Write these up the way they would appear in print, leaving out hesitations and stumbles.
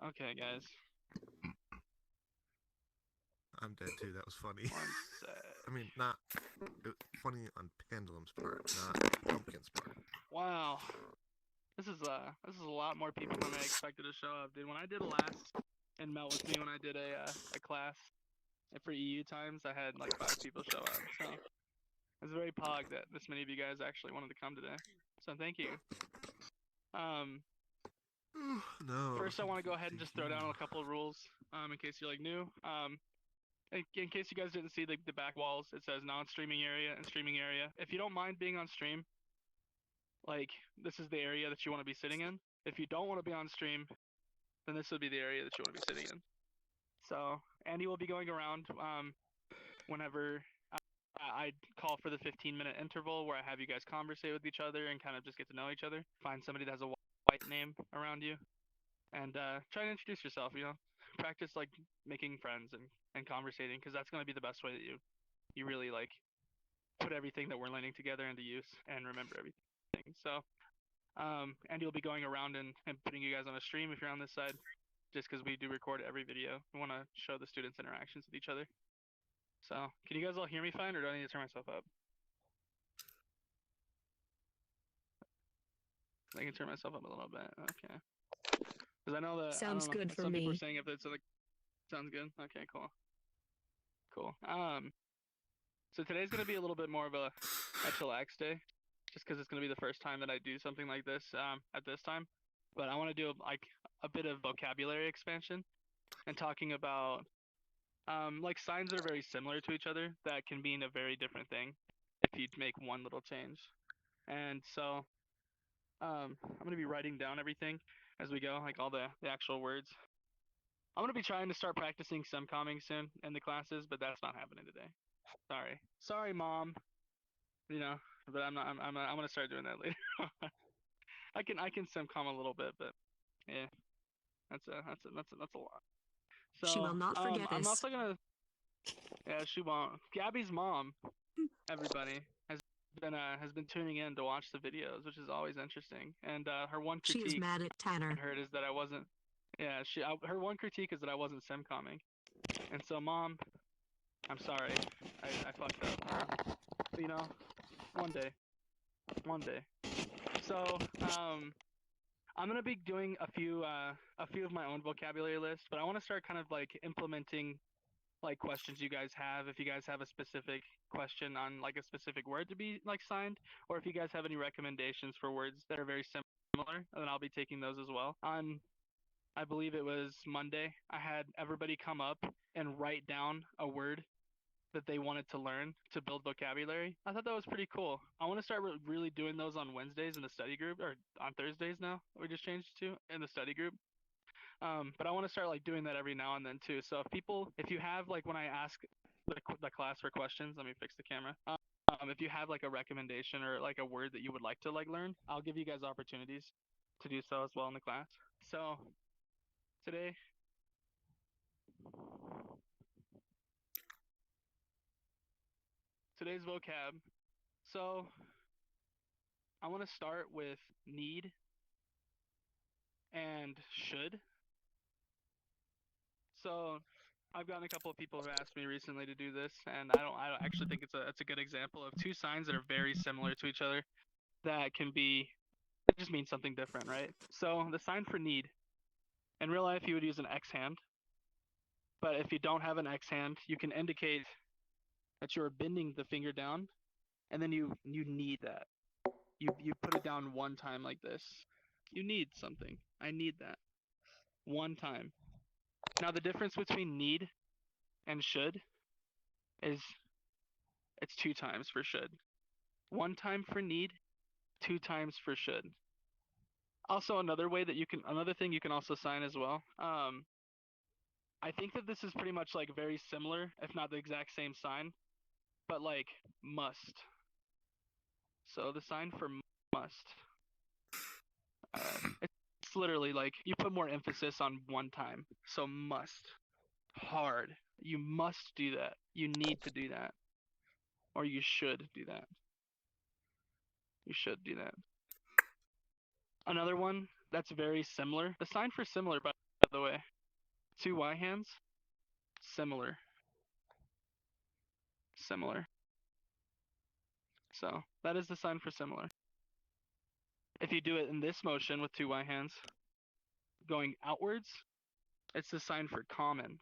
Okay, guys. I'm dead too. That was funny. One sec. I mean, not it was funny on Pandalum's part, not Pumpkin's part. Wow. This is a lot more people than I expected to show up, dude. When I did last and Mel with me when I did a class for EU times, I had like 5 people show up. So I was very pog that this many of you guys actually wanted to come today. So thank you. No. First, I want to go ahead and just throw down a couple of rules in case you're like new. In case you guys didn't see the back walls, it says non-streaming area and streaming area. If you don't mind being on stream, like this is the area that you want to be sitting in. If you don't want to be on stream, then this would be the area that you want to be sitting in. So Andy will be going around whenever I call for the 15-minute interval where I have you guys conversate with each other and kind of just get to know each other. Find somebody that has a white name around you, and try to introduce yourself. You know, practice like making friends and conversating, because that's going to be the best way that you really like put everything that we're learning together into use and remember everything. So Andy will be going around and putting you guys on a stream if you're on this side, just because we do record every video. We want to show the students interactions with each other. So can you guys all hear me fine, or do I need to turn myself up? I can turn myself up a little bit. Okay. Because I know that sounds good for some me. people are saying if it's like sounds good. Okay, cool. Cool. So today's gonna be a little bit more of a chillax day, just because it's gonna be the first time that I do something like this at this time. But I want to do like a bit of vocabulary expansion and talking about like signs that are very similar to each other that can mean a very different thing if you make one little change. And so I'm gonna be writing down everything as we go, like all the actual words. I'm gonna be trying to start practicing some calming soon in the classes, but that's not happening today. Sorry, Mom. You know, but I'm gonna start doing that later. I can sim calm a little bit, but yeah, that's a lot. So She will not forget I'm this. also gonna. Yeah, she won't. Gabby's mom, everybody, has been tuning in to watch the videos, which is always interesting. And her one She critique is mad at Tanner. I heard is that I wasn't. Yeah, her one critique is that I wasn't simcomming. And so, Mom, I'm sorry, I fucked up. But, you know, one day. So I'm gonna be doing a few of my own vocabulary lists, but I want to start kind of like implementing like questions you guys have. If you guys have a specific question on like a specific word to be like signed, or if you guys have any recommendations for words that are very similar, then I'll be taking those as well. I believe it was Monday, I had everybody come up and write down a word that they wanted to learn to build vocabulary. I thought that was pretty cool. I want to start really doing those on Wednesdays in the study group, or on Thursdays now. We just changed to in the study group. But I want to start like doing that every now and then too. So if you have like when I ask the class for questions, let me fix the camera. If you have like a recommendation or like a word that you would like to like learn, I'll give you guys opportunities to do so as well in the class. So today's vocab. So I want to start with need and should. So I've gotten a couple of people who asked me recently to do this, and I don't actually think it's a good example of two signs that are very similar to each other that just mean something different, right? So the sign for need, in real life you would use an X hand, but if you don't have an X hand, you can indicate that you're bending the finger down, and then you need that. You put it down one time like this. You need something. I need that. One time. Now the difference between need and should is it's 2 times for should. 1 time for need, 2 times for should. Also another thing you can also sign as well. I think that this is pretty much like very similar, if not the exact same sign, but like must. So the sign for must. It's literally like you put more emphasis on one time. So must. Hard. You must do that. You need to do that. Or you should do that. You should do that. Another one that's very similar. The sign for similar, by the way, two Y hands, similar, similar. So that is the sign for similar. If you do it in this motion with two Y hands, going outwards, it's the sign for common.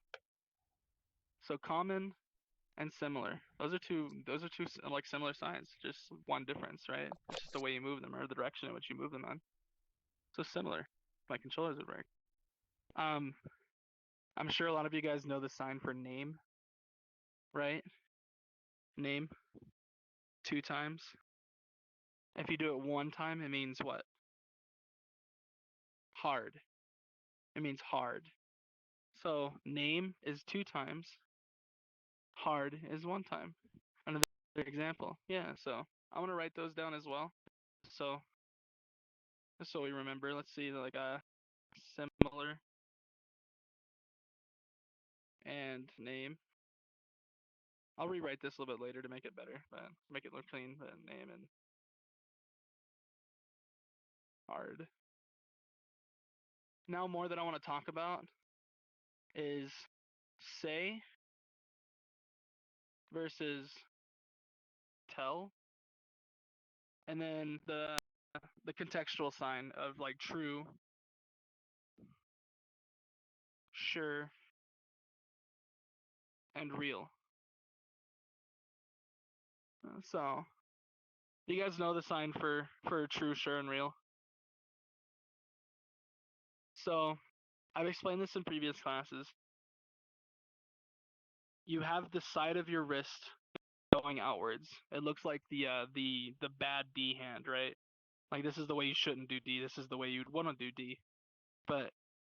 So common and similar. Those are two like similar signs, just one difference, right? It's just the way you move them or the direction in which you move them on. So similar. My controllers would work. I'm sure a lot of you guys know the sign for name, right? Name two times. If you do it one time, it means what? Hard. It means hard. So name is two times. Hard is one time. Another example. Yeah, so I want to write those down as well. So just so we remember, let's see, like similar and name. I'll rewrite this a little bit later to make it better, but make it look clean. But name and hard. Now more that I want to talk about is say versus tell, and then the contextual sign of like true, sure, and real. So you guys know the sign for true, sure, and real. So I've explained this in previous classes. You have the side of your wrist going outwards. It looks like the bad D hand, right? Like this is the way you shouldn't do D. This is the way you'd want to do D. But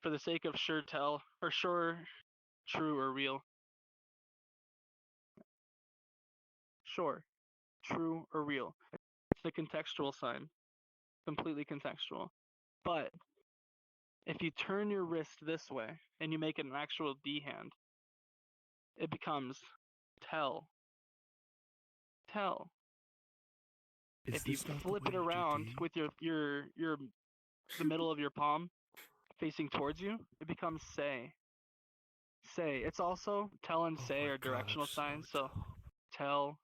for the sake of sure, tell, or sure, true, or real, sure, true, or real. It's the contextual sign, completely contextual. But if you turn your wrist this way and you make it an actual D hand, it becomes tell. Tell. Is If you this not the flip way it you do around D? with your the middle of your palm facing towards you, it becomes say. Say. It's also tell and Oh say my are god, I'm directional so signs. So dumb. tell,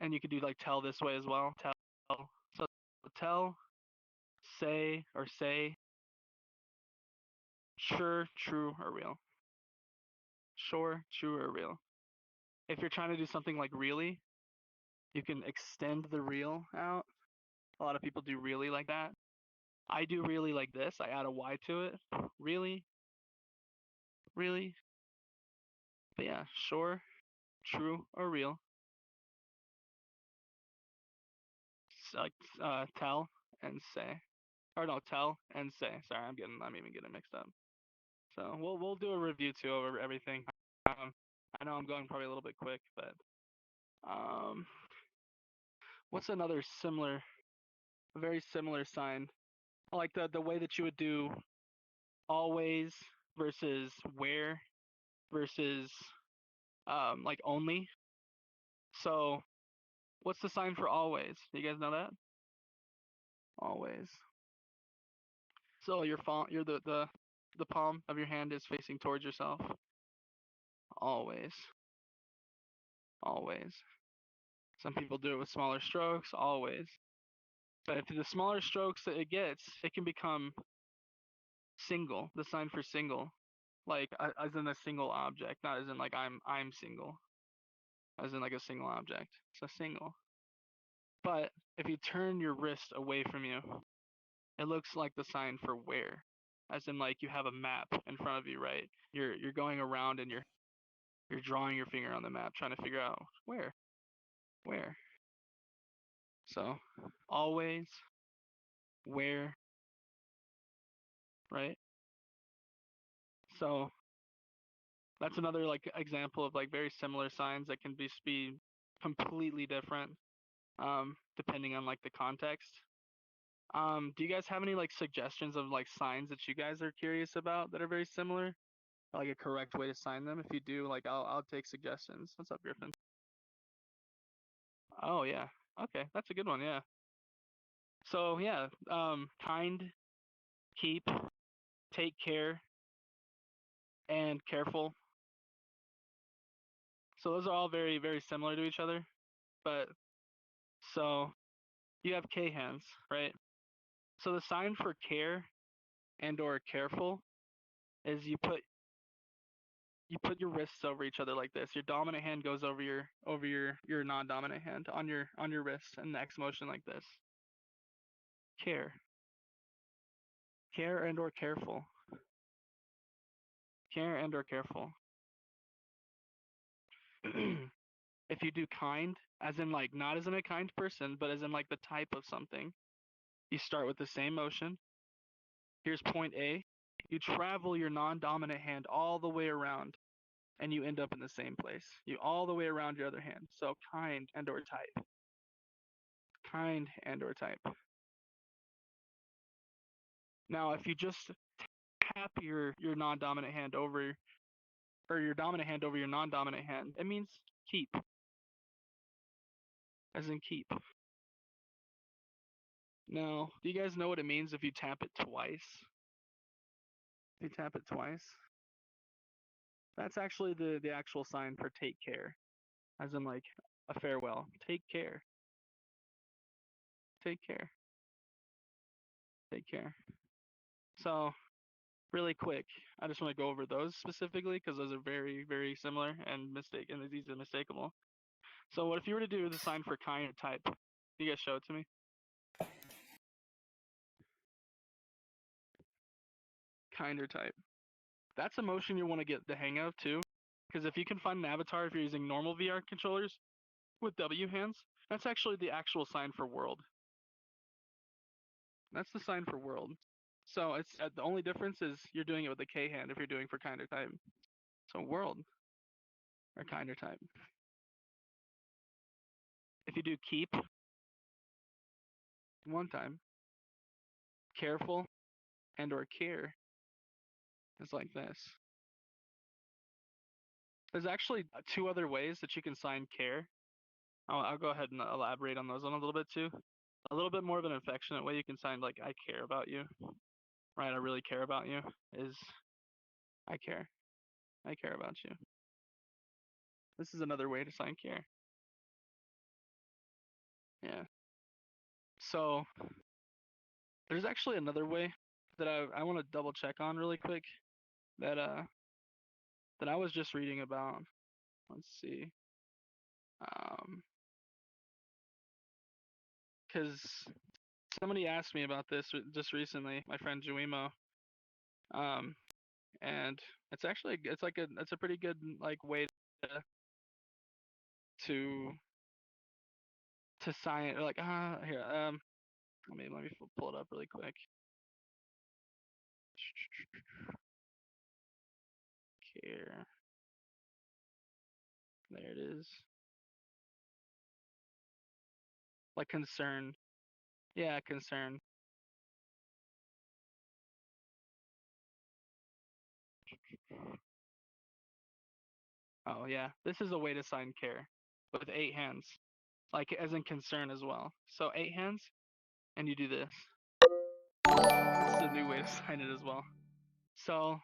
and you could do like tell this way as well. Tell. So tell, say, or say, sure, true, or real. Sure, true, or real. If you're trying to do something like really, you can extend the real out. A lot of people do really like that. I do really like this. I add a Y to it. Really, really. But yeah, sure, true, or real. Like tell and say, or no, tell and say. Sorry, I'm even getting mixed up. So we'll do a review too over everything. I know I'm going probably a little bit quick, but um, what's another similar, very similar sign? Like the way that you would do always versus where versus like only. So what's the sign for always? Do you guys know that? Always. So you're the palm of your hand is facing towards yourself. Always. Always. Some people do it with smaller strokes, always. But if the smaller strokes that it gets, it can become single, the sign for single. Like as in a single object, not as in like I'm single. As in like a single object. It's a single. But if you turn your wrist away from you, it looks like the sign for where. As in like you have a map in front of you, right? You're going around and you're drawing your finger on the map trying to figure out where. Where. So always, where, right? So that's another like example of like very similar signs that can be completely different depending on like the context. Do you guys have any like suggestions of like signs that you guys are curious about that are very similar? Like a correct way to sign them? If you do, like I'll take suggestions. What's up, Griffin? Oh yeah. Okay, that's a good one. Yeah. So yeah, kind, keep, take care, and careful. So those are all very, very similar to each other. But so you have K hands, right? So the sign for care and or careful is you put your wrists over each other like this. Your dominant hand goes over your non-dominant hand on your wrist and the X motion like this. Care. Care and or careful. Care and or careful. If you do kind, as in like not as in a kind person, but as in like the type of something, you start with the same motion. Here's point A. You travel your non-dominant hand all the way around and you end up in the same place. You all the way around your other hand. So kind and or type. Kind and or type. Now, if you just tap your non-dominant hand over or your dominant hand over your non-dominant hand, it means keep, as in keep. Now, do you guys know what it means if you tap it twice? If you tap it twice, that's actually the actual sign for take care, as in like a farewell. Take care. Take care. Take care. So, really quick, I just want to go over those specifically because those are very, very similar and it's easily mistakable. So, what if you were to do the sign for kind or type? You guys show it to me. Kind or type. That's a motion you want to get the hang of too, because if you can find an avatar if you're using normal VR controllers with W hands, that's actually the actual sign for world. That's the sign for world. So it's the only difference is you're doing it with the K hand if you're doing for kind or type. So world or kind or type. If you do keep one time, careful and or care is like this. There's actually two other ways that you can sign care. I'll go ahead and elaborate on those one a little bit too. A little bit more of an affectionate way you can sign like I care about you, right? I really care about you is I care. I care about you. This is another way to sign care. Yeah. So there's actually another way that I want to double check on really quick that that I was just reading about. Let's see. Because somebody asked me about this just recently, my friend Juimo. Um, and it's a pretty good like way to to sign like here let me pull it up really quick. Care. There it is. Like concern. Yeah, concern. Oh yeah, this is a way to sign care with 8 hands, like as in concern as well. So 8 hands, and you do this. This is a new way to sign it as well. So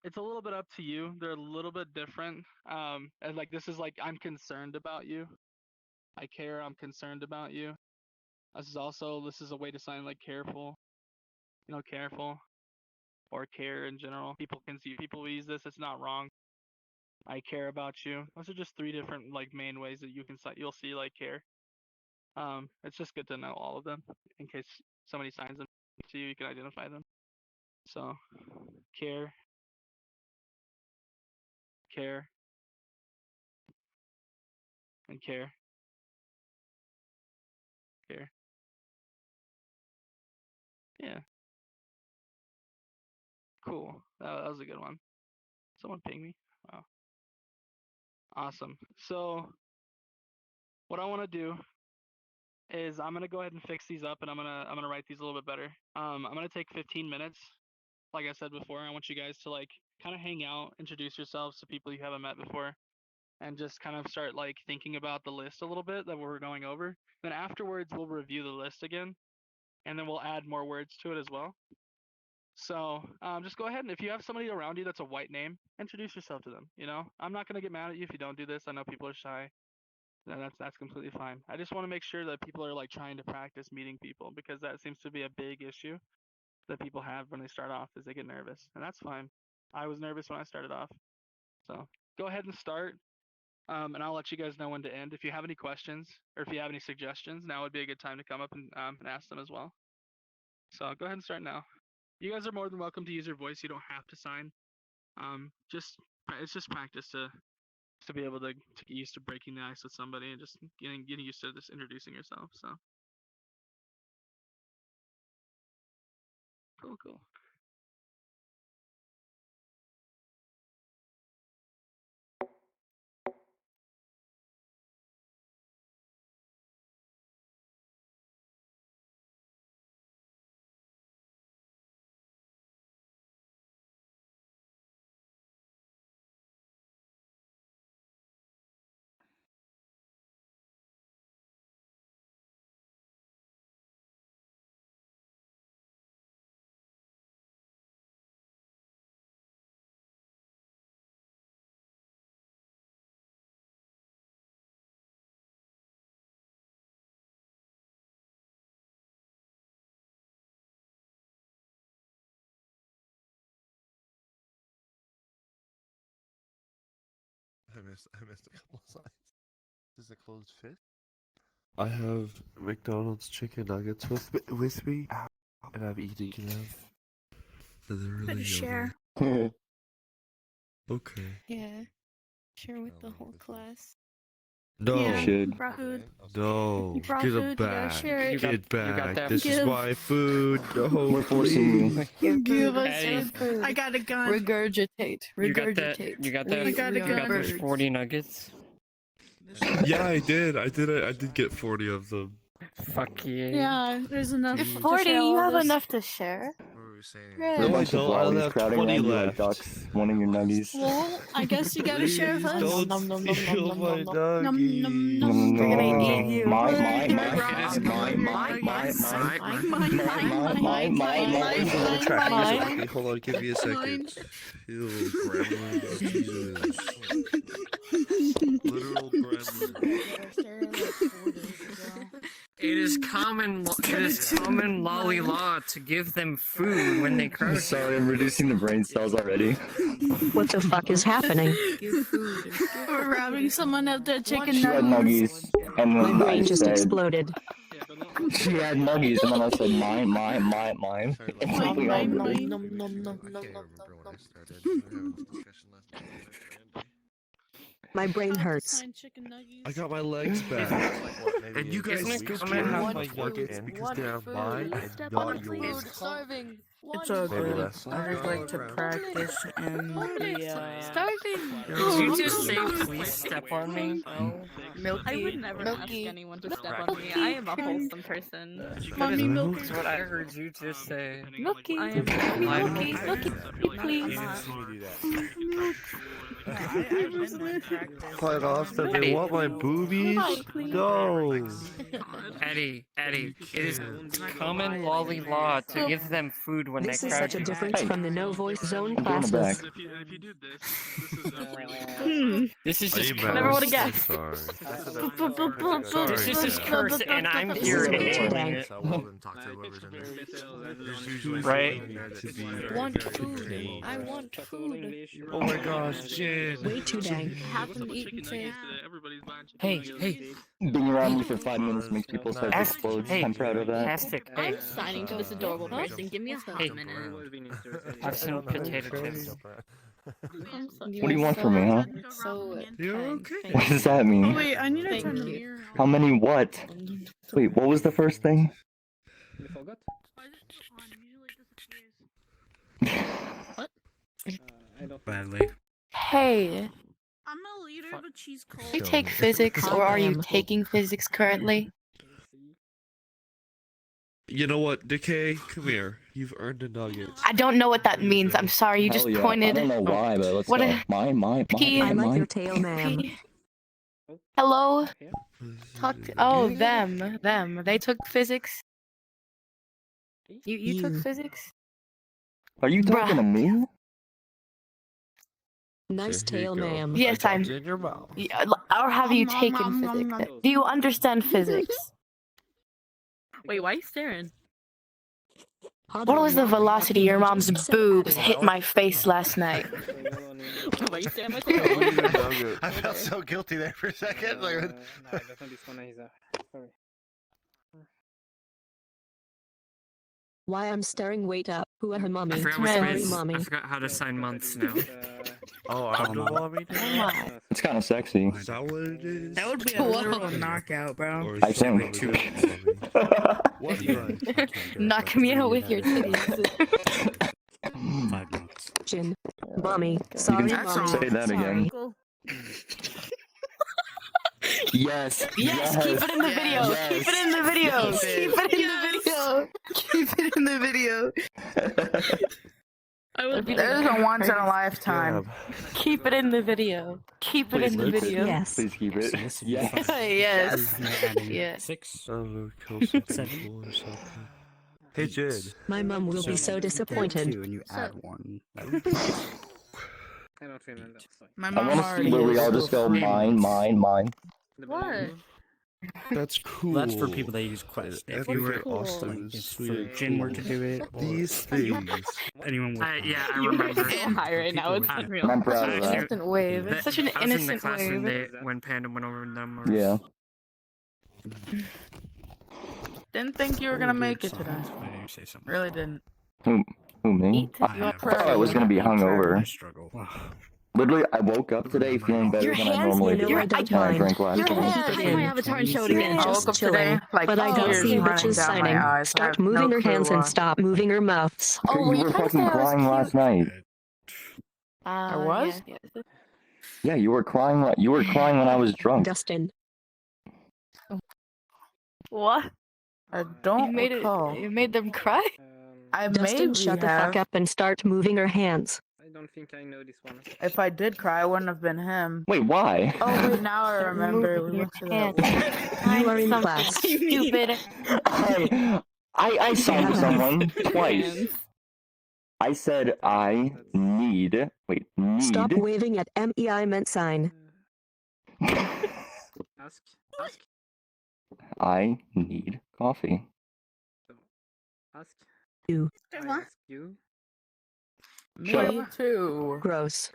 it's a little bit up to you. They're a little bit different. And like this is like I'm concerned about you. I care. I'm concerned about you. This is a way to sign like careful. Careful or care in general. People use this. It's not wrong. I care about you. Those are just 3 different like main ways that you'll see like care. It's just good to know all of them in case somebody signs them to you, you can identify them. So, care, care, and care, care. Yeah, cool. That was a good one. Someone ping me. Wow, awesome. So, what I want to do is I'm gonna go ahead and fix these up, and I'm gonna write these a little bit better. I'm gonna take 15 minutes. Like I said before, I want you guys to like kind of hang out, introduce yourselves to people you haven't met before. and just kind of start like thinking about the list a little bit that we're going over. Then afterwards, we'll review the list again, and then we'll add more words to it as well. So just go ahead, and if you have somebody around you that's a white name, introduce yourself to them. You know, I'm not gonna get mad at you if you don't do this. I know people are shy. And that's completely fine. I just want to make sure that people are like trying to practice meeting people, because that seems to be a big issue that people have when they start off, is they get nervous, and that's fine. I was nervous when I started off. So go ahead and start, and I'll let you guys know when to end. If you have any questions or if you have any suggestions, now would be a good time to come up and ask them as well. So go ahead and start now. You guys are more than welcome to use your voice. You don't have to sign. Just it's just practice to be able to get used to breaking the ice with somebody and just getting used to just introducing yourself. So cool. I missed a couple of signs. This is a closed fist. I have McDonald's chicken nuggets with me, and I'm eating them. And they're really Share. yummy. Okay. Yeah. Share with the whole class. No. Yeah. Should. Brought food. No. You brought Get food, it you gotta back. share it. Get it You got back. that. This is Give. my food. No, We're forcing please. you. Give us Eddie. your food. I got a gun. Regurgitate. You got that. Regurgitate. You got that. I got a You got gun. those 40 nuggets. Yeah, I did. I did get 40 of them. Fuck yeah. Yeah, there's enough. If to 40, share you all have this. enough to share. What were we saying? Yeah. We're a No, I bunch of don't. I only lollies have crowding 20 around you like left. ducks, wanting your nuggies. Well, I guess you gotta share with Please us. don't Nom, nom, nom, steal nom, my nom, nom, nom, nom, nom. Mm, We're gonna no. eat you. My, Mine, Okay, hold on. Give me a second. Ew, gremlins. Jesus. Literal gremlins. It is common lolly law to give them food when they cry. Sorry, I'm reducing the brain cells already. What the fuck is happening? We're robbing someone of their chicken She had nuggets. nuggies, and My then I brain just said exploded. Yeah, but no, she had nuggies, and then I said mine. Mine, Completely mine, over. mine. I can't remember when I started. We were having this discussion last night. My brain hurts. I got my legs back. And you guys Isn't it just common can't how have my food- nuggets because they're mine and not yours. It's all Maybe good. that's I just like to practice in the Starving. Did you just say please step on me? milky. I would never milky. ask anyone to step on me. I am a wholesome person. Mommy milk. That's what I heard you just say. Milky. I am Milky. Milky. Please. Quite often they want my boobies? No. Eddie, it is common lolly law to give them food when This they is cry. such a difference from the no voice zone I'm doing it classes. back. if you do this is This is just Are you Never mad? would've guessed. Sorry. This is just curse, and I'm This here is way too enjoying dang. it. So well, then talk to whoever's in there. There's usually Right. somebody in there To that's be very Want good. food. I want food. Oh my gosh, Jin. Way too dang. Haven't eaten today. Everybody's buying chicken Hey, nuggets. hey, Being around me for 5 minutes makes people start to Ask- explode. hey, I'm proud of that. Fantastic. Hey, I'm signing to this adorable person. Give me a hot Hey. minute. have some potato chips. What do you want from me, huh? So You're okay. What does that mean? Oh wait, I need to Thank turn the you. mirror. How many what? Wait, what was the first thing? Badly. Hey, I'm a leader of a cheese cult. you take physics, or are you taking physics currently? You know what, Decay? Come here. You've earned a nugget. I don't know what that means. I'm sorry. You just Hell yeah. pointed. I don't know why, but let's What go. a- Mine. I like mine. your tail, ma'am. Hello? Yeah. Talk to. Oh, them. They took physics. You took physics? Are you talking to me? Nice So here you tail, go. ma'am. Yes, I I'm. dropped it in your mouth. Or have you taken physics? Do you understand physics? Wait, why are you staring? What was the velocity your mom's boobs hit my face last night? Why are you staring at I my don't even tail? know. I felt so guilty there for a second. Like, Why I'm staring? Wait up. Who are her mommy? I forgot what Sorry, it is. I mommy. forgot how to sign months now. Oh, I'm the mommy Oh now? my. It's kind of sexy. Is that what it is? That would be a literal knockout, bro. Or is I it think. mommy? What? Knock me out with your titties. 5 months. Jin. Mommy. You Sorry, can mommy. say that again. Yes. Yes, keep it in the video. Yes. Keep it in the video. Keep it in the video. Keep it in the video. I would There's a once in a lifetime. Keep it in the video. Keep it in the video. Yes. Please keep it. Yes. Yes. Yes. Adding Yes. 6. I don't know, kill some Seven. people or something. Hey, Jid. My mom will be so disappointed. And you add 1. I don't remember. My I mom want to see already where we is all so just go free. mine. What? That's cool. That's for people that use Quest. If you were Austin, like, if sweet. Jin were to do it, or These things. anyone would. Yeah, I remember. So high right now. It's People unreal. I'm proud of that. Innocent wave. It's such an I was in the innocent class when, wave. when Panda went over them. Yeah. Didn't think you were gonna make it today. Why do you say something? Really didn't. Who me? Eat I your have- I thought I was gonna be I hungover. struggle. Literally, I woke up today feeling better Your than I hands, normally you know do I when don't I mind. drank last Your night. hands. Keep my avatar and show it again. I Just woke up chilling. today, like, But I don't tears see running bitches down my signing. eyes. I Stop have no moving your clue hands why. and stop moving your mouths. Oh, You wait, were Thursday fucking I was crying cute. last night. I was? Yeah. Yeah, you were crying. You were crying when I was drunk. Dustin. What? I You don't made recall. it. You made them cry? I Dustin, maybe shut the have. fuck up and start moving your hands. I don't think I know this one. If I did cry, it wouldn't have been him. Wait, why? Oh wait, now I remember. We Moving went to your that. hands. You are in Something class. stupid. I signed someone twice. I said I need. Wait, need. Stop waving at me. I meant sign. Ask. I need coffee. Ask. You. I ask you. Me Shut up. too. Gross.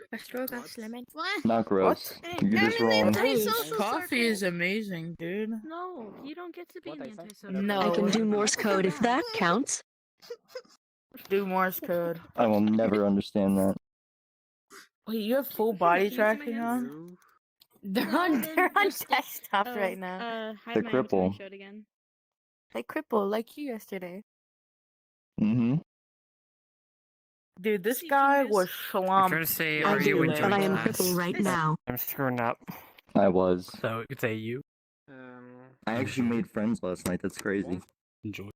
What? Not gross. Hey, You're just wrong. Hey, coffee is amazing, dude. No, you don't get to be What an I said? antisocial. No. I can do Morse code if that counts. Do Morse code. I will never understand that. Wait, you have full body Can you see my tracking hands? on? They're on desktop right now. Hide The my avatar and cripple. show it again. They cripple like you yesterday. Mm-hmm. Dude, this See, guy genius. was I'm slumped. trying to say, I are you do, enjoying but I am class? crippled right now. I'm screwing up. I was. So you could say you I actually made friends last night. That's crazy. enjoy.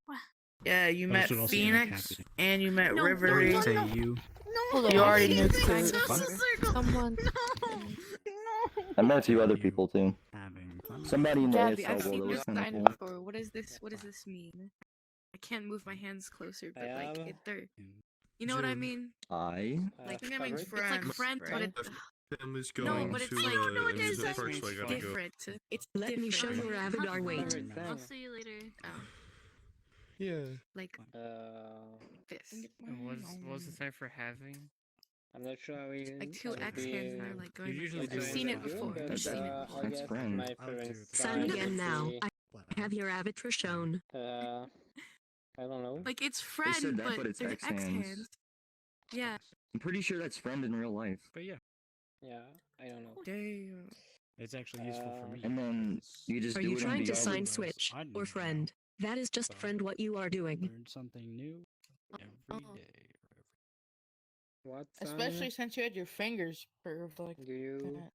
Yeah, you I met should also make Phoenix happy. and you met No, Rivery. Say you. You already knew Fine. too. Someone. I met a few other people too. Having fun. Somebody in the Gabby, I've ASL seen world that this was kind of sign cool. before. What is this? What does this mean? I can't move my hands closer, but like they're. You know what I Jim. mean? I. Like I think that means it's like friends, friend, but right? it's Him is no, going but it's to like amusement park, so I gotta go. different. It's Let me show different. your avatar. Wait. I'll see you later. Oh, Yeah. like this. What was the sign for having? I'm not sure how we. Like two X hands and they're like going. usually Like, do I've it seen it with before. that. I've seen it. That's friend. My I'll do parents it. Sign signed again it now. to I have your avatar shown. I don't know. Like it's said friend, that, but it's there's X X hands. hands. Yeah. I'm pretty sure that's friend in real life. But yeah, Yeah, I don't know. Damn. it's actually useful for me. And then you just Are do you it trying in to the sign other- switch I didn't or know. friend? That is just So, friend what you are doing. Learn something new every Oh. day. What? Especially since you had your fingers curved like Do you? that.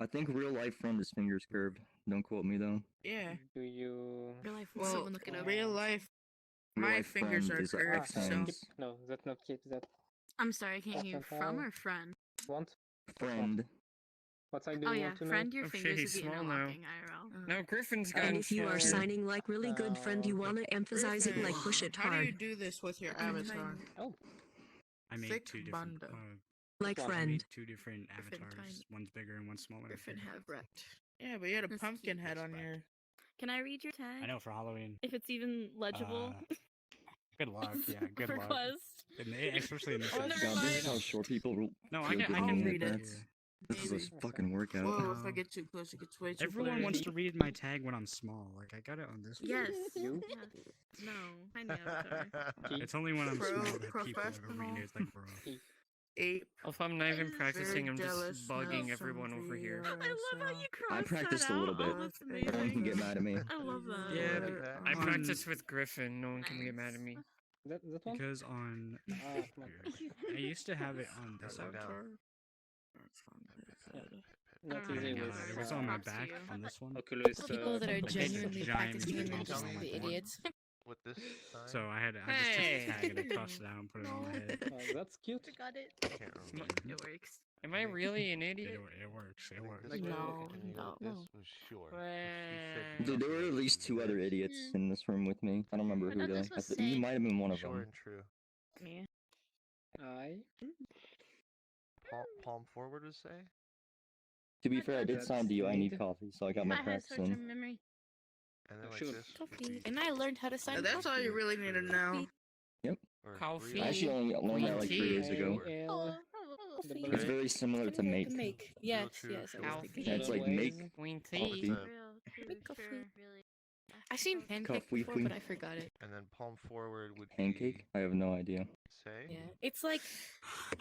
I think real life friend is fingers curved. Don't quote me though. Yeah. Do you? Real life. Well, Someone look it up. real life. Real My life fingers friend are is curved, X so- hands. No, that's not keep that. I'm sorry, I can't hear you. From or friend? Want? Friend. What sign do Oh you yeah, want to know? friend, your Oh shit, fingers he's would be small now. interlocking IRL. No, Griffin's And gotten if you are smaller. signing like really good friend, you wanna emphasize it like push it How do you hard. do this with your avatar? Oh, I made Thick two different. bunda. Like One. I friend. made two different Griffin avatars. tiny. One's bigger and one's smaller. Griffin have wrecked. Yeah, but you had a That's pumpkin cute. head on That's your. Can I read your tag? I know for Halloween. If it's even legible. Good luck. Yeah, good luck. Request. Especially in this. Oh, age. never God, this is mind. how short people No, I feel can. I good can on read that. it. This is Maybe. a fucking workout. Whoa, if I get too close, it gets way too Everyone blurry. wants to read my tag when I'm small. Like I got it on this. Yes. you? Yes. No. I know. Sorry. It's only when I'm Pro- small that people ever professional. read it. It's like, bro. Ape. If I'm not even practicing, Very I'm just jealous bugging now, everyone over here. I love how you crossed I practiced that a little out. bit. Oh, that's No one amazing. can get mad at me. I love that. Yeah, Or, I um, practice with Griffin. No one can get mad at me. That one? Because on. Ah, come on. I used to have it on this avatar. That's don't easy know. with. It was on my Props to back you. on this one. Oculus. People that are like this genuinely giant practicing and then thing just on my the head. idiots. With this sign? So I just Hey. took the tag and I crossed it out and put it on my head. That's cute. Got it. I can't remember. It works. Am I really an It, idiot? it works. It Like works. this way, No, and you go no, like no. this was sure. Well, Dude, there were at least two other idiots in this room with me. I don't remember I who thought though. this was You safe. might have been one of Sure them. and true. Me. Palm forward would say? To be fair, I did That's sign to you. I need neat. coffee, so I got my practice in. memory. And then like Sure. this. would be- And I learned how to sign. That's all you really need to know. or Coffee. three I actually only learned that like 3 days ago. It's very similar to make. Yes, True, yes. true. I was Cow thinking. Yeah, it's like make Queen coffee. tea. Make coffee. Really. I seen pancake Coffee, before, please. but I forgot it. And then palm forward would Pancake? I have no idea. be say. Yeah, it's like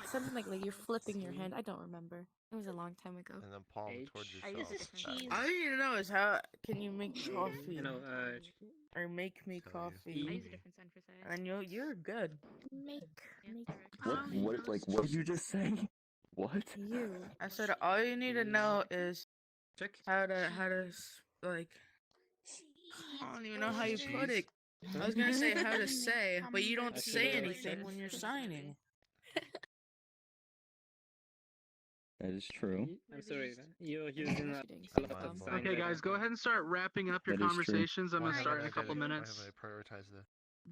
something like you're flipping your hand. I don't remember. It was a long time ago. And then palm H. towards I yourself. use this cheese. All you need to know is how can you make coffee You know, or make me Tell you. I coffee, use a different sign for say. and you're good. Make. What did you just say? What? You. I said all you need to know is check. how to like. I don't even know how you put it. I was gonna say how to say, but you don't I say should've- anything when you're signing. That is true. I'm sorry. You're using a lot of Okay, sign Okay, that guys, go ahead and start wrapping up your That is true. conversations. I'm Why gonna start in a haven't I couple did it? minutes. Why haven't I prioritized this?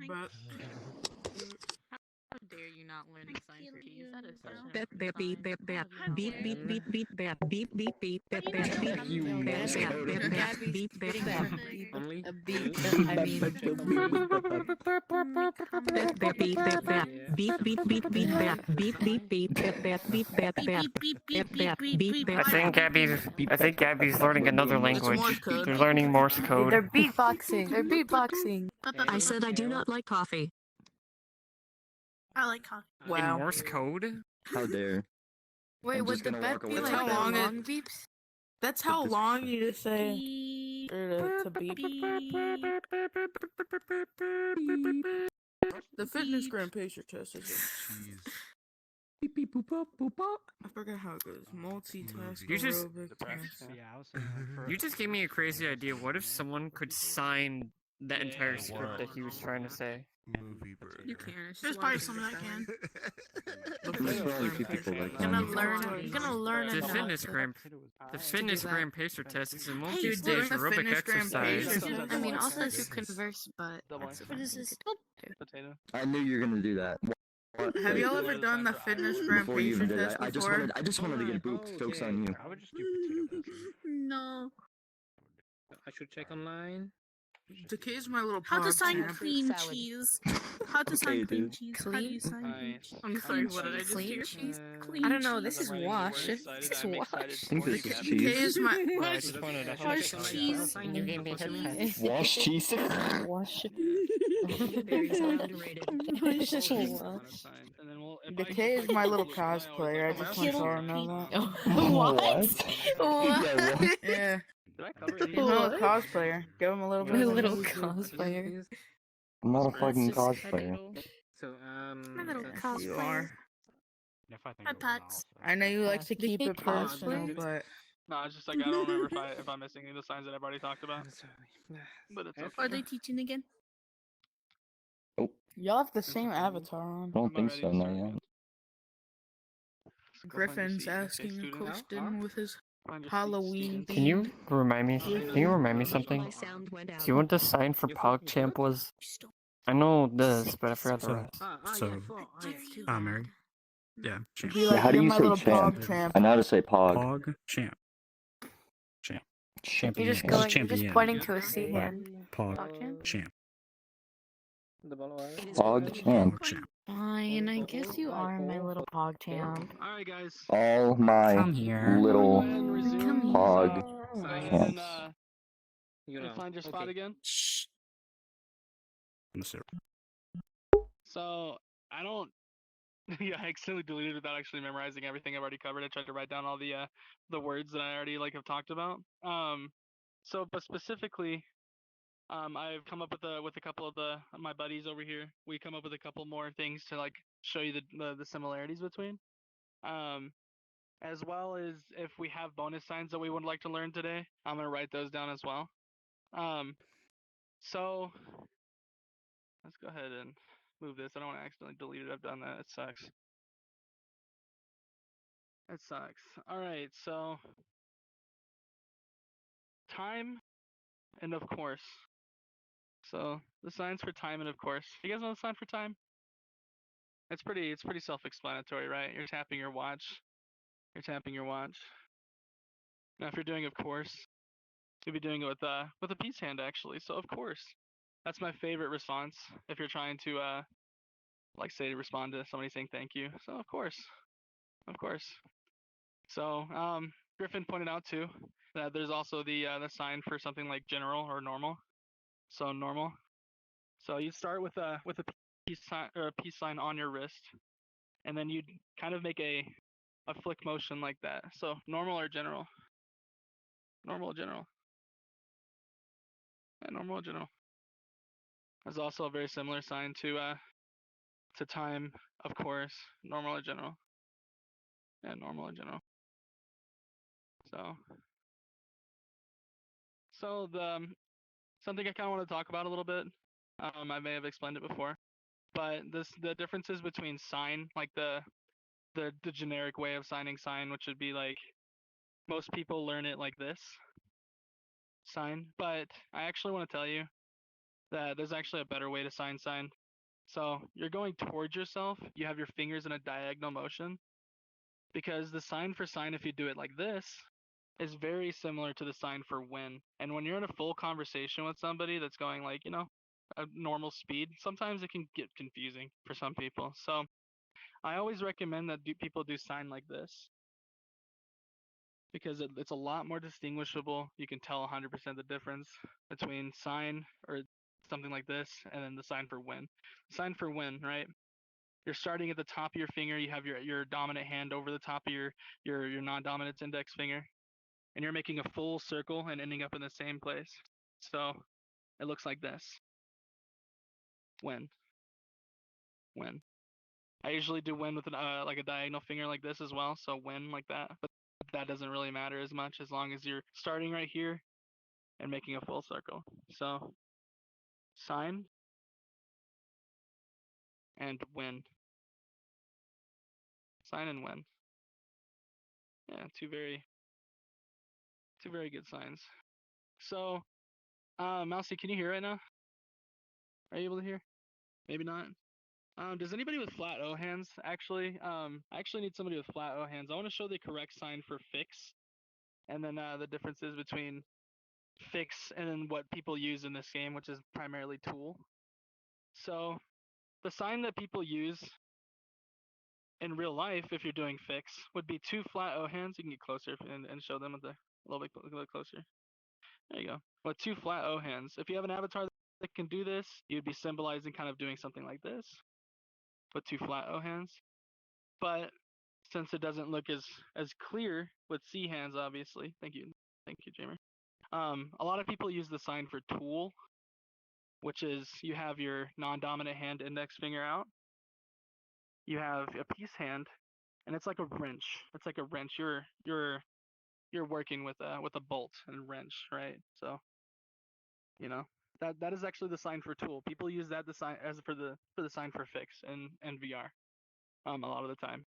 But How dare you not learn the sign for keys? That is such an Beep important beep beep sign. beep How do beep you beep know beep beep beep beep beep beep beep beep beep beep You beep motherfucker. beep beep beep beep only. A beep. I I mean. beep beep beep beep beep beep beep beep beep beep beep beep beep beep beep beep I think Gabby's learning another language. Morse code. They're learning Morse code. They're beatboxing. They're beatboxing. I said I do not like coffee. I like coffee. In wow, Morse code? How dare. Wait, I'm would just the gonna bet walk be away. like That's how the long it- long beeps? that's how this- long you just say or to beep. The fitness gram pacer test is. Jeez. I forgot how it goes. Multitask You just- aerobic Practice. test. Yeah, I was saying like for. You just gave me a crazy idea. What if someone could sign that entire Yeah, script what? that he was trying to say? Movie burger. You can. There's probably someone that can. There's probably few people that You're gonna can. learn. You're gonna learn The enough. fitness gram, the fitness that. gram pacer test is a dude, multi-stage learn the aerobic fitness gram exercise. pacer. I mean, also to Goodness. converse, but Double that's a answer. fun What is thing this? to do. Potato. I knew you were gonna do that. Have Wait, y'all ever done the fitness gram before you pacer even did test that, before? I just wanted to get booped. Oh, Jokes okay. on you. I would just do potato burger. No. I should check online. Decay's my little How to pod sign champ. clean Salad. cheese. How to Okay, sign clean dude. cheese. How do you sign clean Alright. cheese? I'm sorry, what did I just Clean hear? cheese? Clean I don't know. cheese. This is I'm writing wash. more This excited. is I'm wash. excited I think for this you, is Gabby. cheese. Decay's my. I just wanted to help Wash you. cheese. You gave me a head. Wash cheese. Wash. Very underrated. It's just I'll a just wash. want to sign, and then we'll- if I Decay is get my little people to reply, cosplayer. I was just like, want "Oh, y'all to know that. What? What? Yeah, Did I cover he's any my of little that? cosplayer. Give him a little bit. My of little music. cosplayer. I'm not a fucking That's just cosplayer. So My little that's- cosplayer. You are. If I think My it will, I'll pets. say. I know you like to Did keep he it personal, cosplay? but No, it's just like I don't remember if I'm missing any of the signs that I've already talked about. I'm sorry. But it's F. okay. Are they teaching again? y'all have the same avatar on. I don't I'm think ready so, to not start yet. again. Let's go find your Griffin's seat, okay, asking a student? question with his Find your Halloween students. Can you themed. remind me? Can you remind me something? My sound went out. See what the sign for PogChamp was? I know this, but I forgot the rest. Mary. Yeah, champ. Be like, how do you're you my say little champ? pog champ. I know how to say pog. Pog champ. Champ. Champion. You're just Champion. going. You're just Champion. pointing to a C Right. hand. Pog Pog champ. Pog champ. Pog champ. Fine, I guess you are my little pog champ. Alright, guys. All my Come here. little Go ahead and resume. pog Sign in champs. and find your spot again. So, I don't. Yeah, I accidentally deleted without actually memorizing everything I've already covered. I tried to write down all the words that I already have talked about. But specifically, I've come up with a couple of my buddies over here. We come up with a couple more things to like show you the similarities between. As well as if we have bonus signs that we would like to learn today, I'm gonna write those down as well. So let's go ahead and move this. I don't want to accidentally delete it. I've done that. It sucks. It sucks. All right. So time and of course. So the signs for time and of course. You guys know the sign for time? It's pretty self-explanatory, right? You're tapping your watch. You're tapping your watch. Now if you're doing of course, you'll be doing it with a peace hand actually. So of course. That's my favorite response if you're trying to like say to respond to somebody saying thank you. So of course. Of course. So Griffin pointed out too that there's also the sign for something like general or normal. So normal. So you start with a peace sign or a peace sign on your wrist, and then you kind of make a flick motion like that. So normal or general. Normal or general. Yeah, normal or general. There's also a very similar sign to time, of course. Normal or general. Yeah, normal or general. So the something I kind of want to talk about a little bit. I may have explained it before, but the differences between sign, like the generic way of signing sign, which would be like most people learn it like this sign, but I actually want to tell you that there's actually a better way to sign sign. So you're going towards yourself. You have your fingers in a diagonal motion, because the sign for sign, if you do it like this, is very similar to the sign for win. And when you're in a full conversation with somebody that's going like, a normal speed, sometimes it can get confusing for some people. So I always recommend that people do sign like this, because it's a lot more distinguishable. You can tell 100% the difference between sign or something like this and then the sign for win. Sign for win, right? You're starting at the top of your finger. You have your dominant hand over the top of your non-dominant index finger, and you're making a full circle and ending up in the same place. So it looks like this. Win. Win. I usually do win with like a diagonal finger like this as well, so win like that. But that doesn't really matter as much as long as you're starting right here and making a full circle. So sign and win. Sign and win. Yeah, two very good signs. So, Mousy, can you hear right now? Are you able to hear? Maybe not. Does anybody with flat O hands actually? I actually need somebody with flat O hands. I want to show the correct sign for fix, and then the differences between fix and then what people use in this game, which is primarily tool. So the sign that people use in real life, if you're doing fix, would be two flat O hands. You can get closer and show them a little bit closer. There you go. But two flat O hands. If you have an avatar that can do this, you'd be symbolizing kind of doing something like this with two flat O hands. But since it doesn't look as clear with C hands, obviously. Thank you, Jamer. A lot of people use the sign for tool, which is you have your non-dominant hand index finger out. You have a peace hand, and it's like a wrench. It's like a wrench. You're working with a bolt and wrench, right? So, that is actually the sign for tool. People use that as for the sign for fix and VR, a lot of the time.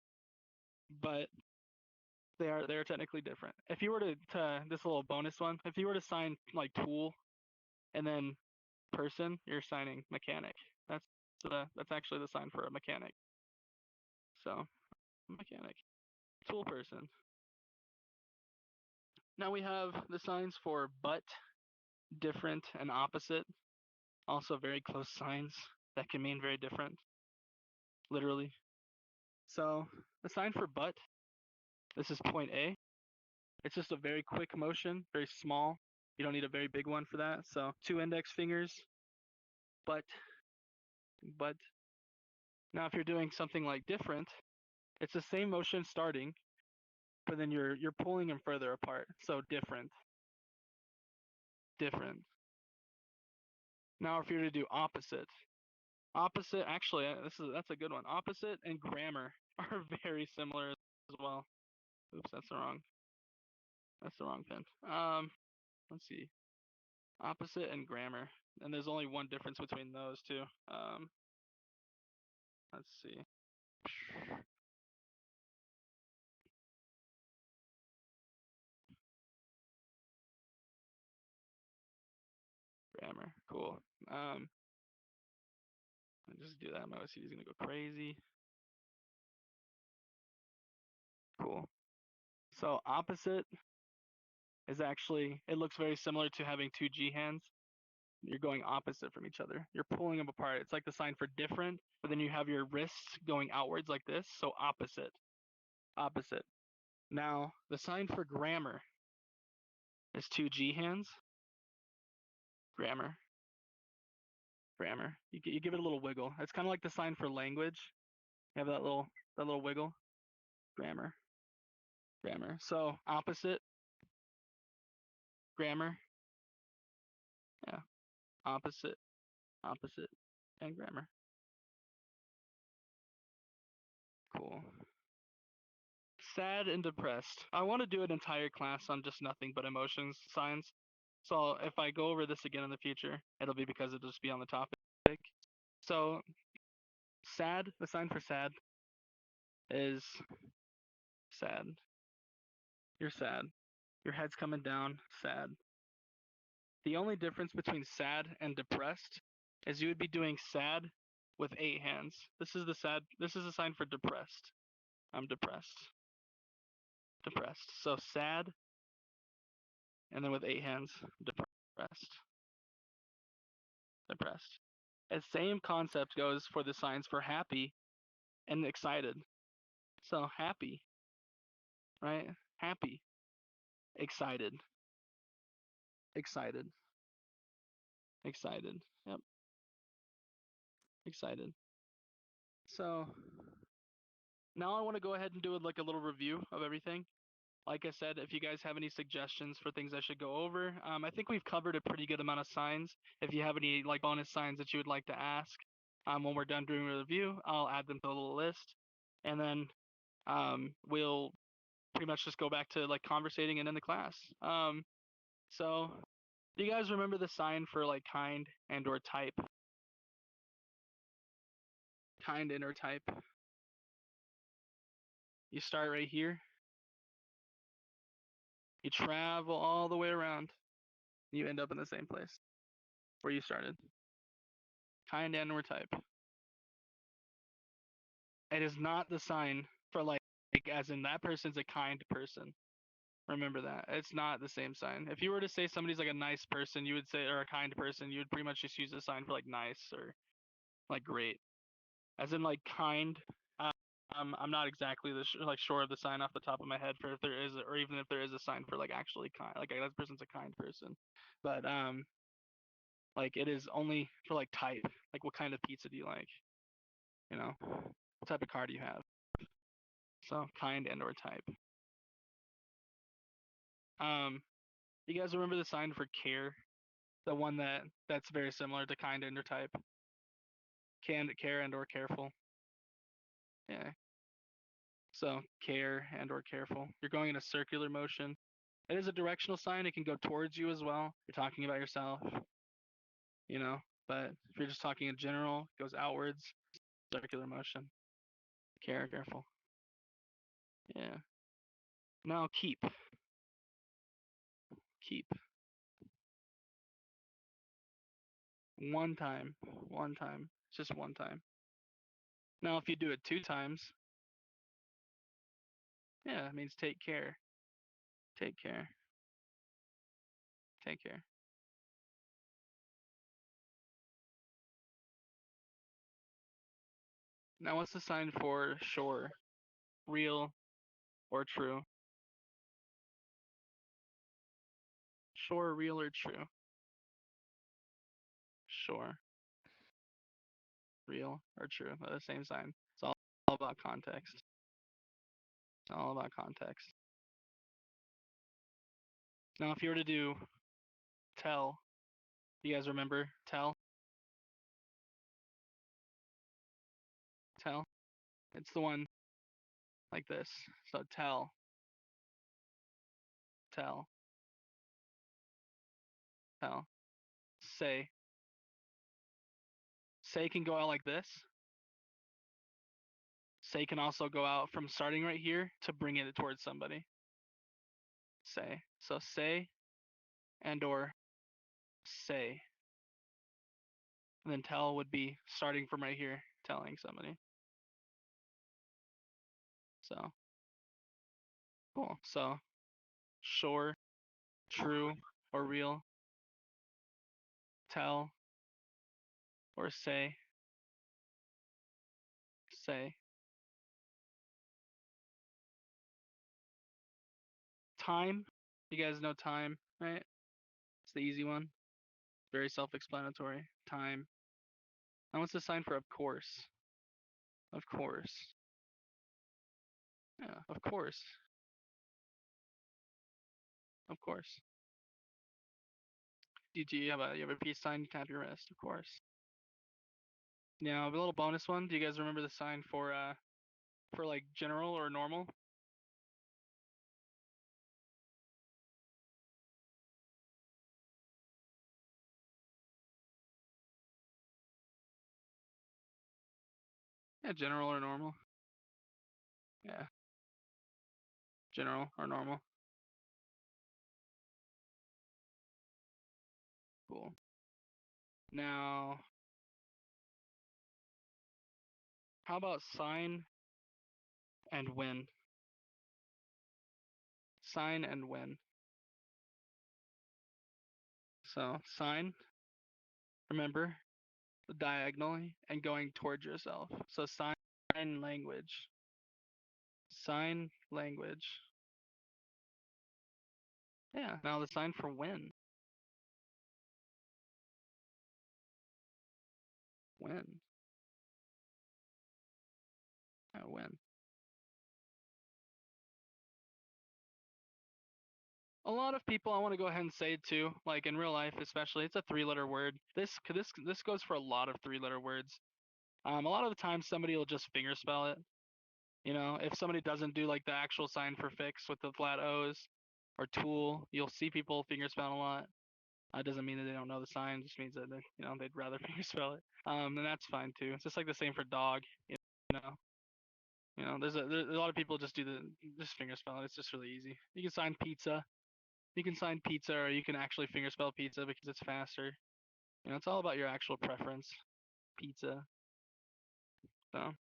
But They are technically different. If you were to this little bonus one, if you were to sign like tool and then person, you're signing mechanic. That's actually the sign for a mechanic. So mechanic, tool person. Now we have the signs for but, different, and opposite. Also very close signs that can mean very different, literally. So the sign for but, this is point A. It's just a very quick motion, very small. You don't need a very big one for that. So 2 index fingers, but. Now if you're doing something like different, it's the same motion starting, but then you're pulling them further apart. So different. Now if you're to do opposite, actually that's a good one. Opposite and grammar are very similar as well. Oops, that's the wrong pen. Let's see. Opposite and grammar, and there's only one difference between those two. Let's see. Grammar, cool. I'll just do that. My OCD is gonna go crazy. Cool. So opposite is actually, it looks very similar to having 2 G hands. You're going opposite from each other. You're pulling them apart. It's like the sign for different, but then you have your wrists going outwards like this. So opposite. Now the sign for grammar is 2 G hands. Grammar. You give it a little wiggle. It's kind of like the sign for language. You have that little wiggle. Grammar. So opposite. Grammar. Yeah. Opposite, and grammar. Cool. Sad and depressed. I want to do an entire class on just nothing but emotions signs. So if I go over this again in the future, it'll be because it'll just be on the topic. So sad, the sign for sad is sad. You're sad. Your head's coming down, sad. The only difference between sad and depressed is you would be doing sad with 8 hands. This is a sign for depressed. I'm depressed. So sad, and then with 8 hands, depressed. And same concept goes for the signs for happy and excited. So happy, right? Happy. Excited. Yep. Excited. So now I want to go ahead and do like a little review of everything. Like I said, if you guys have any suggestions for things I should go over, I think we've covered a pretty good amount of signs. If you have any like bonus signs that you would like to ask, when we're done doing a review, I'll add them to the little list, and then we'll pretty much just go back to like conversating and in the class. So do you guys remember the sign for like kind and or type? Kind and or type. You start right here. You travel all the way around. You end up in the same place where you started. Kind and or type. It is not the sign for like as in that person's a kind person. Remember that. It's not the same sign. If you were to say somebody's like a nice person, you would say, or a kind person, you would pretty much just use the sign for like nice or like great. As in like kind. I'm not exactly like sure of the sign off the top of my head for if there is, or even if there is a sign for like actually kind, like that person's a kind person. But like it is only for like type. Like what kind of pizza do you like? You know, what type of car do you have? So kind and or type. You guys remember the sign for care? The one that's very similar to kind and or type. Care and or careful. Yeah. So care and or careful. You're going in a circular motion. It is a directional sign. It can go towards you as well. You're talking about yourself. You know, but if you're just talking in general, it goes outwards. Circular motion. Careful. Yeah. Now keep. Keep. One time. Just one time. Now if you do it 2 times, yeah, it means take care. Take care. Take care. Now what's the sign for sure? Real or true? Sure, real, or true? Sure. Real or true? They're the same sign. It's all about context. It's all about context. Now if you were to do tell, you guys remember tell? Tell? It's the one like this. So tell. Tell. Tell. Say. Say can go out like this. Say can also go out from starting right here to bring it towards somebody. Say. So say and or say. And then tell would be starting from right here, telling somebody. So cool. So sure, true, or real. Tell or say. Say. Time. You guys know time, right? It's the easy one. Very self-explanatory. Time. Now what's the sign for of course? Of course. Yeah, of course. Of course. You have a peace sign, you tap your wrist, of course. Now a little bonus one. Do you guys remember the sign for like general or normal? Yeah, general or normal. Yeah. General or normal. Cool. Now, how about sign and win? Sign and win. So sign, remember, diagonally and going towards yourself. So sign language. Sign language. Yeah. Now the sign for win. Win. Yeah, win. A lot of people, I want to go ahead and say it too, like in real life especially, it's a 3-letter word. This goes for a lot of 3-letter words. A lot of the time somebody will just fingerspell it. You know, if somebody doesn't do like the actual sign for fix with the flat O's or tool, you'll see people fingerspell a lot. Doesn't mean that they don't know the sign, just means that they'd rather fingerspell it. And that's fine too. It's just like the same for dog. You know, there's a lot of people just just fingerspell it. It's just really easy. You can sign pizza. You can sign pizza, or you can actually fingerspell pizza because it's faster. It's all about your actual preference. Pizza. So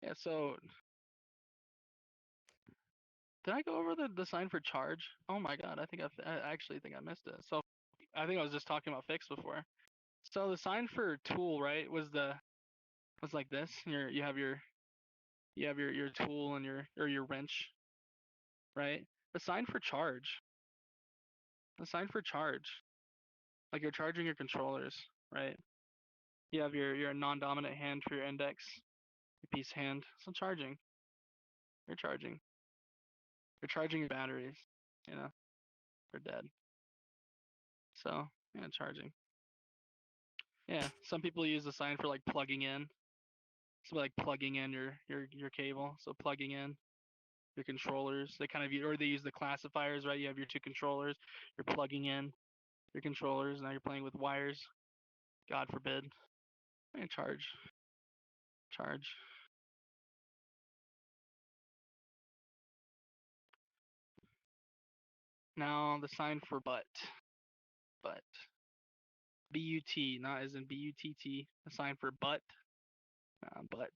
yeah. So did I go over the sign for charge? Oh my god, I actually think I missed it. So I think I was just talking about fix before. So the sign for tool, right, was like this. You have your tool and your wrench, right? The sign for charge. The sign for charge. Like you're charging your controllers, right? You have your non-dominant hand for your index, your peace hand. So charging. You're charging. You're charging your batteries, they're dead. So yeah, charging. Yeah, some people use the sign for like plugging in. So like plugging in your cable. So plugging in your controllers. They kind of or they use the classifiers, right? You have your 2 controllers. You're plugging in your controllers. Now you're playing with wires. God forbid. And charge. Now the sign for butt. Butt. B-U-T, not as in B-U-T-T. The sign for butt. Butt.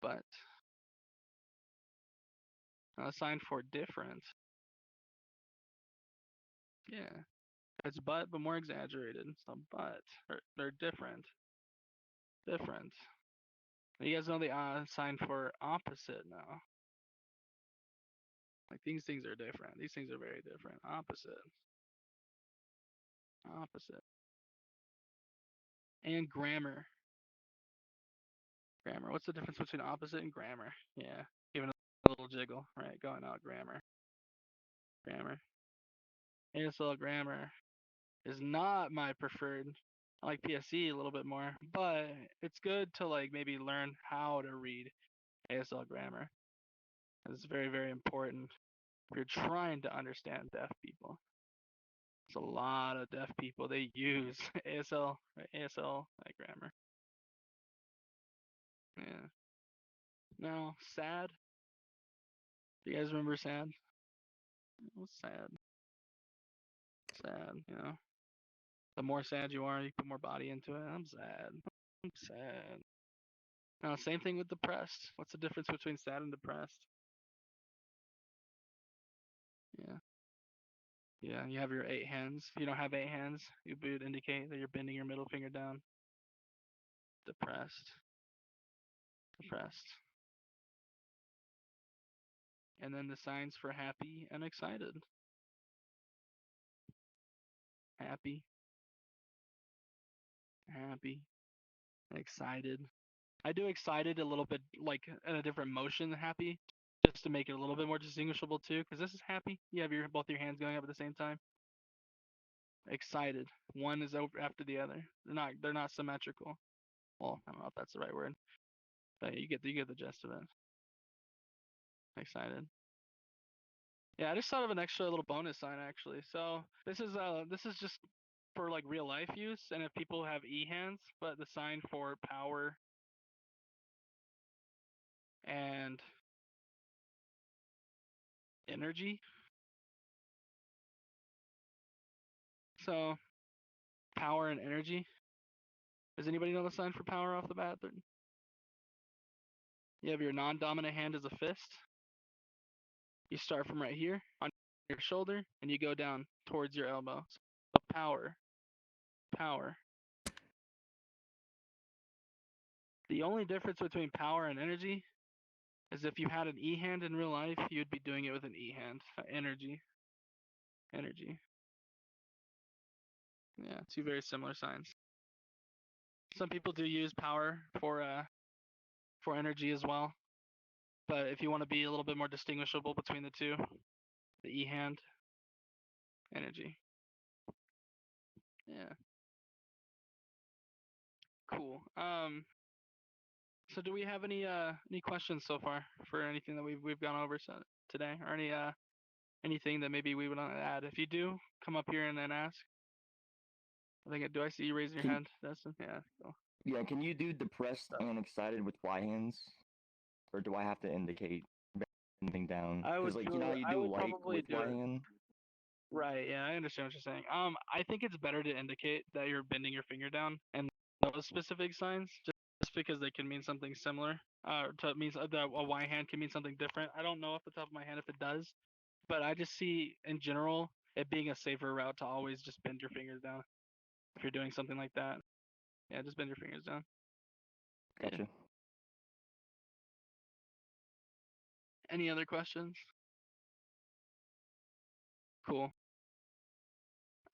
Butt. Now the sign for different. Yeah. It's butt, but more exaggerated. So butt. They're different. Different. You guys know the sign for opposite now. Like these things are different. These things are very different. Opposite. Opposite. And grammar. Grammar. What's the difference between opposite and grammar? Yeah. Giving a little jiggle, right? Going out grammar. Grammar. ASL grammar is not my preferred. I like PSE a little bit more, but it's good to like maybe learn how to read ASL grammar. It's very, very important if you're trying to understand deaf people. There's a lot of deaf people, they use ASL grammar. Yeah. Now, sad. Do you guys remember sad? What's sad? Sad, you know. The more sad you are, you put more body into it. I'm sad. I'm sad. Now, same thing with depressed. What's the difference between sad and depressed? Yeah. Yeah, you have your 8 hands. If you don't have 8 hands, it would indicate that you're bending your middle finger down. Depressed. Depressed. And then the signs for happy and excited. Happy. Happy. Excited. I do excited a little bit like in a different motion than happy, just to make it a little bit more distinguishable too, because this is happy. You have both your hands going up at the same time. Excited. One is over after the other. They're not symmetrical. Well, I don't know if that's the right word, but you get the gist of it. Excited. Yeah, I just thought of an extra little bonus sign actually. So this is just for like real life use, and if people have E hands, but the sign for power and energy. So power and energy. Does anybody know the sign for power off the bat? You have your non-dominant hand as a fist. You start from right here on your shoulder, and you go down towards your elbow. So power. Power. The only difference between power and energy is if you had an E hand in real life, you'd be doing it with an E hand. Energy. Energy. Yeah, two very similar signs. Some people do use power for energy as well. But if you want to be a little bit more distinguishable between the two, the E hand, energy. Yeah. Cool. So do we have any questions so far for anything that we've gone over today, or anything that maybe we would want to add? If you do, come up here and then ask. Do I see you raising your hand, Dustin? Yeah. Cool. Yeah, can you do depressed and excited with Y hands? Or do I have to indicate bending down? Because like, you know how you do like with Y hand? Right, yeah, I understand what you're saying. I think it's better to indicate that you're bending your finger down and those specific signs, just because they can mean something similar. To means that a Y hand can mean something different. I don't know off the top of my head if it does, but I just see in general it being a safer route to always just bend your fingers down if you're doing something like that. Yeah, just bend your fingers down. Gotcha. Any other questions? Cool.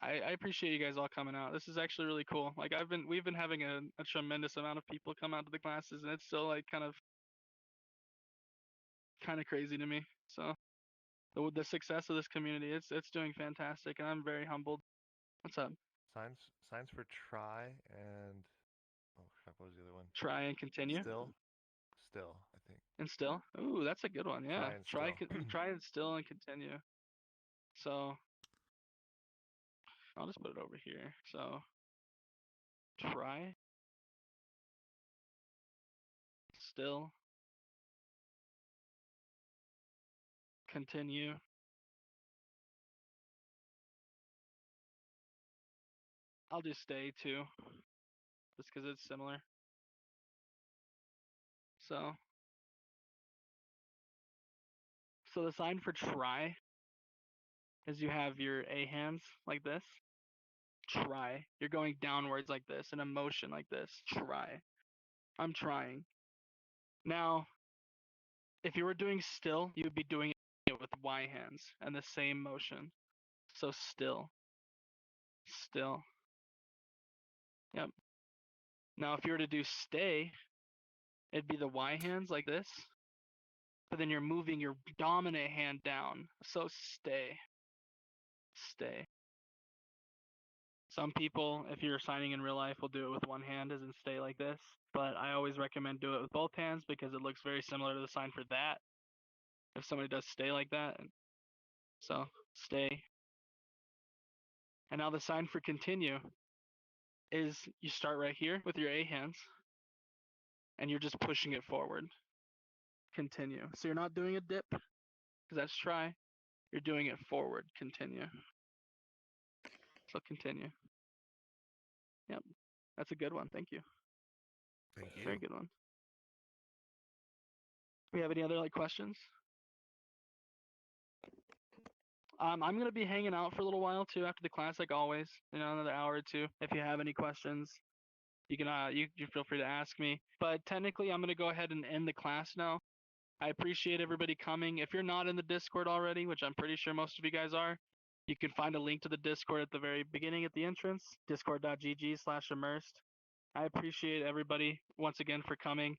I appreciate you guys all coming out. This is actually really cool. Like we've been having a tremendous amount of people come out to the classes, and it's still like kind of crazy to me. So the success of this community, it's doing fantastic, and I'm very humbled. What's up? Signs for try and oh crap, what was the other one? Try and continue. Still, I think. And still. Ooh, that's a good one. Yeah. Try and still and continue. So I'll just put it over here. So try, still, continue. I'll do stay too, just because it's similar. So the sign for try is you have your A hands like this. Try. You're going downwards like this, in a motion like this. Try. I'm trying. Now, if you were doing still, you would be doing it with Y hands and the same motion. So still. Still. Yep. Now, if you were to do stay, it'd be the Y hands like this, but then you're moving your dominant hand down. So stay. Stay. Some people, if you're signing in real life, will do it with one hand as in stay like this, but I always recommend do it with both hands because it looks very similar to the sign for that. If somebody does stay like that. So stay. And now the sign for continue is you start right here with your A hands and you're just pushing it forward. Continue. So you're not doing a dip because that's try. You're doing it forward. Continue. So continue. Yep. That's a good one. Thank you. Thank you. Very good one. We have any other questions? I'm gonna be hanging out for a little while too after the class, like always. Another hour or two. If you have any questions, you can you feel free to ask me. But technically, I'm gonna go ahead and end the class now. I appreciate everybody coming. If you're not in the Discord already, which I'm pretty sure most of you guys are, you can find a link to the Discord at the very beginning at the entrance. Discord.gg/immersed. I appreciate everybody once again for coming.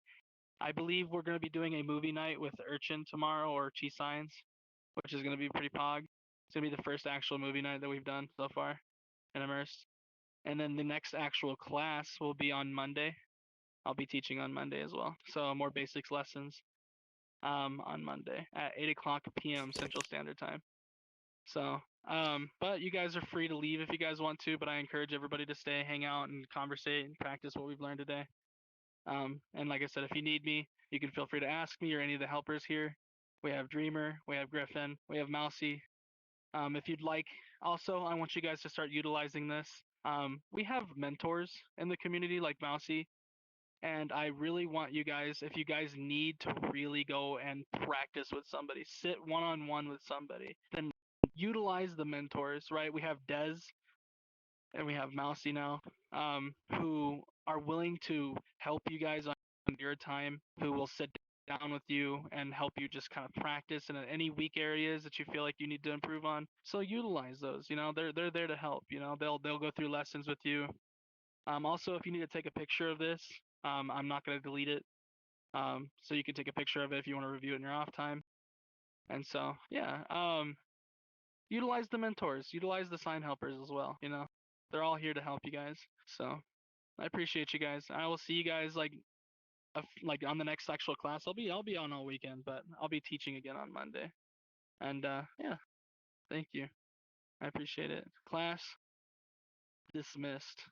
I believe we're going to be doing a movie night with Urchin tomorrow, or Chi Signs, which is going to be pretty pog. It's going to be the first actual movie night that we've done so far in Immersed. And then the next actual class will be on Monday. I'll be teaching on Monday as well. So more basics lessons on Monday at 8 o'clock p.m. Central Standard Time. So, but you guys are free to leave if you guys want to, but I encourage everybody to stay, hang out, and conversate and practice what we've learned today. And like I said, if you need me, you can feel free to ask me or any of the helpers here. We have Dreamer, we have Griffin, we have Mousy. If you'd like, also, I want you guys to start utilizing this. We have mentors in the community like Mousy, and I really want you guys, if you guys need to really go and practice with somebody, sit one-on-one with somebody, then utilize the mentors, right? We have Dez and we have Mousy now, who are willing to help you guys on your time, who will sit down with you and help you just kind of practice in any weak areas that you feel like you need to improve on. So utilize those. They're there to help. They'll go through lessons with you. Also, if you need to take a picture of this, I'm not going to delete it. So you can take a picture of it if you want to review it in your off time. And so, yeah, utilize the mentors, utilize the sign helpers as well. They're all here to help you guys. So I appreciate you guys. I will see you guys like on the next actual class. I'll be on all weekend, but I'll be teaching again on Monday. And yeah, thank you. I appreciate it. Class dismissed.